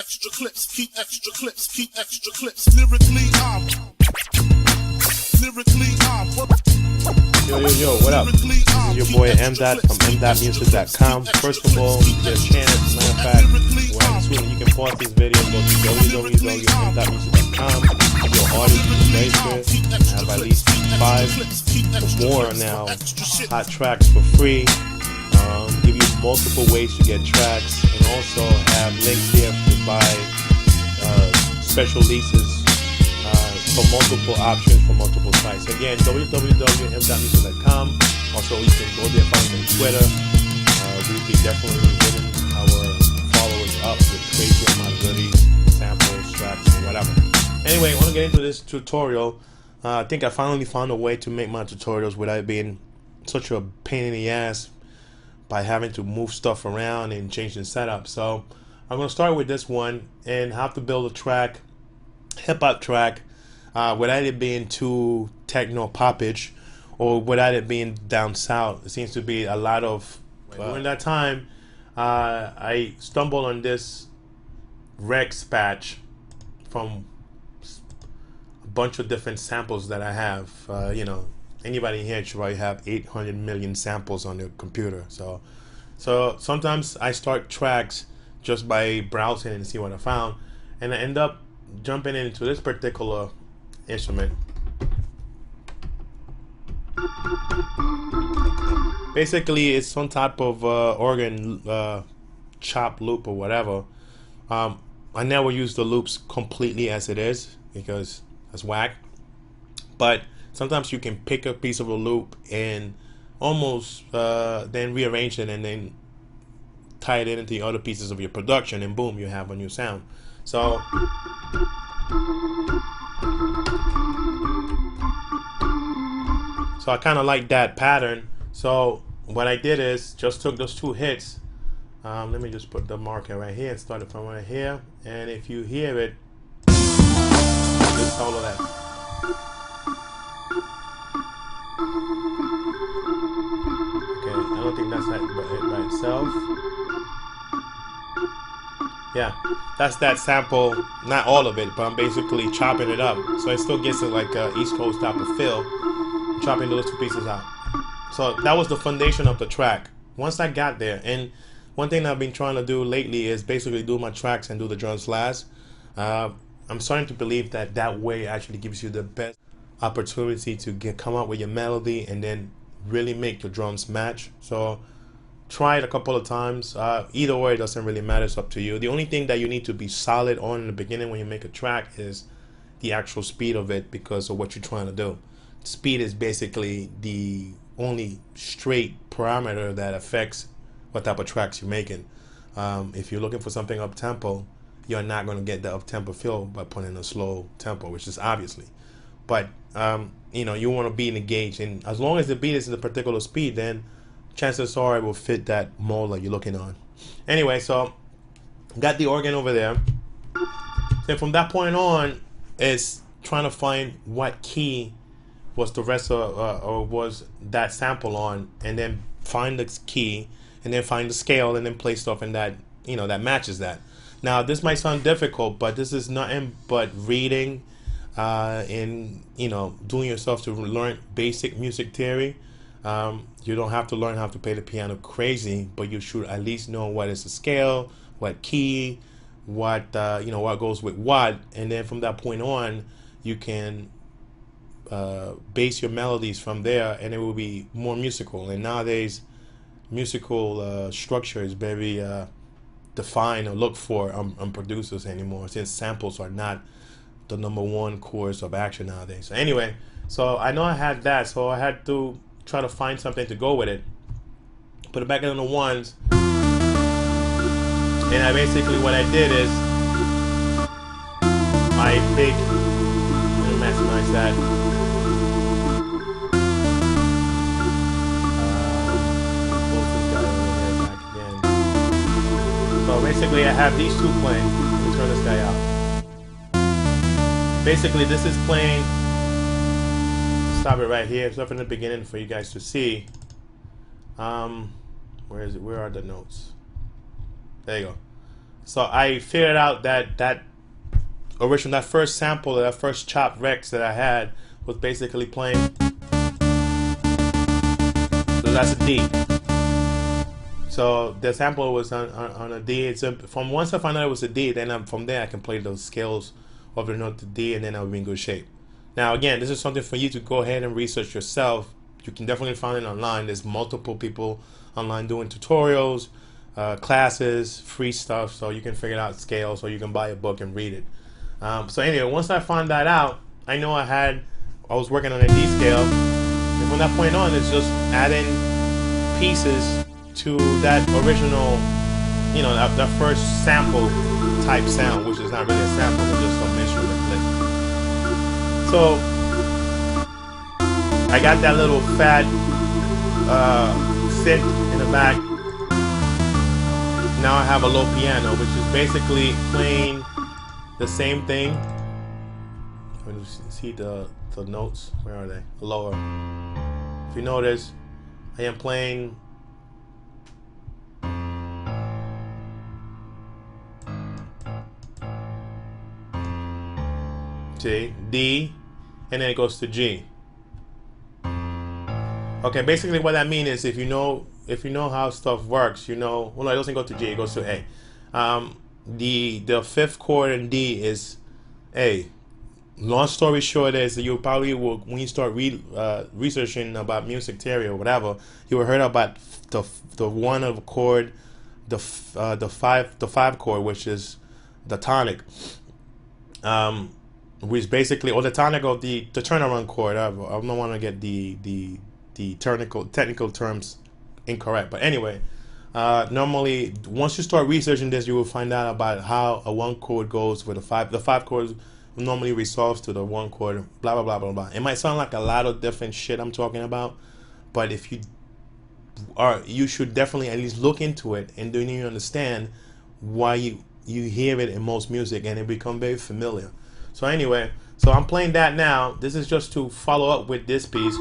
extra clips, keep extra clips, keep extra clips. Lyrically, Yo, what up? This is your boy M. Dot from MDotMusic.com. First of all, get a chance. Matter of fact, well, soon you can pause this video and go to www.MDotMusic.com. Your audio is very good. I have at least 5 or more now hot tracks for free. Give you multiple ways to get tracks, and also have links here to buy special leases for multiple options for multiple sites. Again, www.MDotMusic.com. Also, you can go there, find me on Twitter. We'll be definitely hitting our followers up with crazy amount of goodies, samples, tracks, and whatever. Anyway, I want to get into this tutorial. I think I finally found a way to make my tutorials without being such a pain in the ass by having to move stuff around and change the setup. So I'm going to start with this one and how to build a track, hip-hop track, without it being too techno popish or without it being down south. It seems to be a lot of during that time I stumbled on this Rex patch from a bunch of different samples that I have. You know, anybody here should probably have 800 million samples on their computer. So sometimes I start tracks just by browsing and see what I found, and I end up jumping into this particular instrument. Basically, it's some type of organ chop loop or whatever. I never use the loops completely as it is because it's whack, but sometimes you can pick a piece of a loop and almost then rearrange it and then tie it into the other pieces of your production, and boom, you have a new sound. So I kind of like that pattern. So what I did is just took those 2 hits. Let me just put the marker right here and start it from right here. And if you hear it, just follow that. Okay, I don't think that's it by itself. Yeah, that's that sample, not all of it, but I'm basically chopping it up. So it still gets it like a East Coast type of feel. I'm chopping those 2 pieces out. So that was the foundation of the track. Once I got there, and one thing I've been trying to do lately is basically do my tracks and do the drums last. I'm starting to believe that that way actually gives you the best opportunity to come up with your melody and then really make your drums match. So try it a couple of times. Either way, it doesn't really matter. It's up to you. The only thing that you need to be solid on in the beginning when you make a track is the actual speed of it, because of what you're trying to do. Speed is basically the only straight parameter that affects what type of tracks you're making. If you're looking for something up tempo, you're not going to get the up tempo feel by putting a slow tempo, which is obviously. But you know, you want to be engaged, and as long as the beat is in a particular speed, then chances are it will fit that mold that you're looking on. Anyway, so got the organ over there. Then from that point on, it's trying to find what key was the rest of or was that sample on, and then find the key, and then find the scale, and then play stuff in that, you know, that matches that. Now this might sound difficult, but this is nothing but reading and, you know, doing yourself to learn basic music theory. You don't have to learn how to play the piano crazy, but you should at least know what is the scale, what key, what you know, what goes with what, and then from that point on, you can base your melodies from there, and it will be more musical. And nowadays, musical structure is very defined or looked for on producers anymore, since samples are not the #1 course of action nowadays. So anyway, so I know I had that, so I had to try to find something to go with it. Put it back in the ones, and I basically, what I did is I picked, let me maximize that. Close this guy over here back again. So basically, I have these 2 playing. Let me turn this guy out. Basically, this is playing. Stop it right here. Start from the beginning for you guys to see. Where is it? Where are the notes? There you go. So I figured out that that first sample, that first chopped Rex that I had was basically playing. So that's a D. So the sample was on a D. It's from once I found out it was a D, then from there I can play those scales of the note to D, and then I'll be in good shape. Now again, this is something for you to go ahead and research yourself. You can definitely find it online. There's multiple people online doing tutorials, classes, free stuff, so you can figure out scales, or you can buy a book and read it. So anyway, once I found that out, I know I was working on a D scale, and from that point on, it's just adding pieces to that original, you know, that first sample type sound, which is not really a sample, it's just some instrument click. So I got that little fat synth in the back. Now I have a low piano, which is basically playing the same thing. Let me see the notes. Where are they? Lower. If you notice, I am playing G, D, and then it goes to G. Okay, basically what that means is if you know how stuff works, you know, well, it doesn't go to G, it goes to A. The fifth chord in D is A. Long story short is you probably will, when you start researching about music theory or whatever, you will heard about the one of chord, the five chord, which is the tonic, which basically, or the tonic of the turnaround chord. I don't want to get the technical terms incorrect, but anyway, normally once you start researching this, you will find out about how a one chord goes with the five chords normally resolves to the one chord, blah blah blah blah blah. It might sound like a lot of different shit I'm talking about, but if you should definitely at least look into it, and then you understand why you hear it in most music, and it become very familiar. So anyway, so I'm playing that now. This is just to follow up with this piece.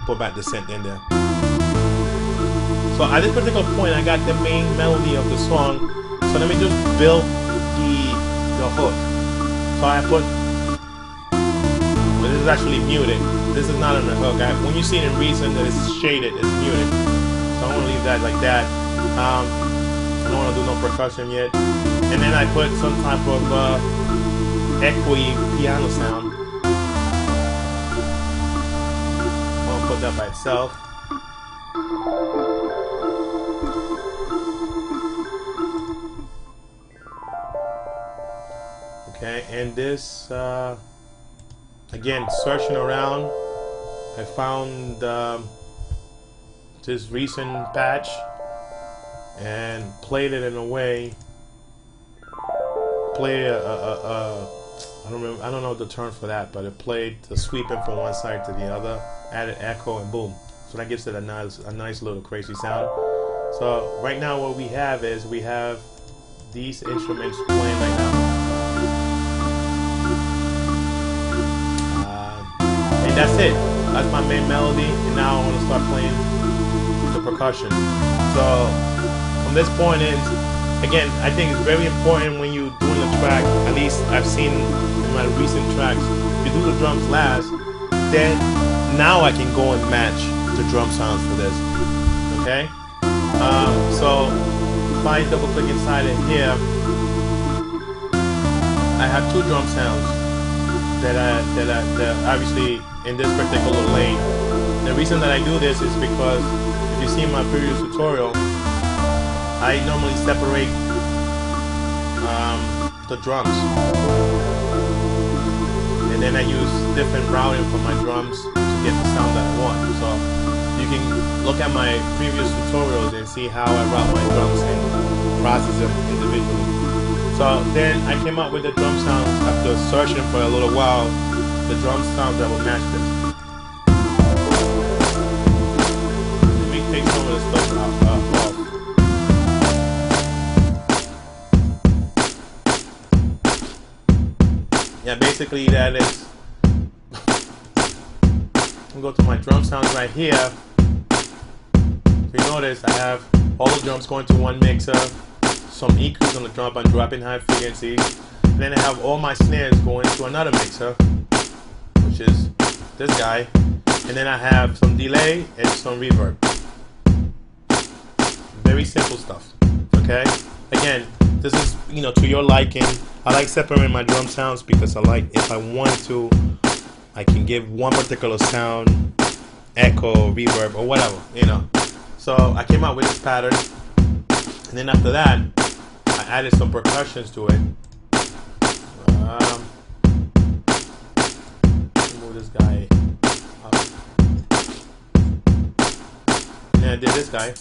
Put back the synth in there. So at this particular point, I got the main melody of the song. So let me just build the hook. So I put, well, this is actually muted. This is not on the hook. When you see it in Reason that it's shaded, it's muted. So I'm gonna leave that like that. I don't want to do no percussion yet. And then I put some type of echoey piano sound. I'm gonna put that by itself. Okay, and this, again, searching around, I found this recent patch and played it in a way, I don't know the term for that, but it played the sweeping from one side to the other, added echo, and boom. So that gives it a nice little crazy sound. So right now what we have is these instruments playing right now. And that's it. That's my main melody, and now I want to start playing the percussion. So from this point in, again, I think it's very important when you're doing a track, at least I've seen in my recent tracks, you do the drums last, then now I can go and match the drum sounds for this. Okay? So if I double click inside it here, I have two drum sounds that obviously in this particular lane. The reason that I do this is because if you see in my previous tutorial, I normally separate the drums, and then I use different routing for my drums to get the sound that I want. So you can look at my previous tutorials and see how I route my drums and process them individually. So then I came up with the drum sounds after searching for a little while, the drum sounds that will match this. Let me take some of the stuff off. Yeah, basically that is, I'll go to my drum sounds right here. If you notice, I have all the drums going to one mixer, some EQs on the drum, I'm dropping high frequencies. And then I have all my snares going to another mixer, which is this guy. And then I have some delay and some reverb. Very simple stuff. Okay? Again, this is, to your liking. I like separating my drum sounds because I like, if I want to, I can give one particular sound, echo, reverb, or whatever, So I came out with this pattern, and then after that, I added some percussions to it. Move this guy up. And I did this guy.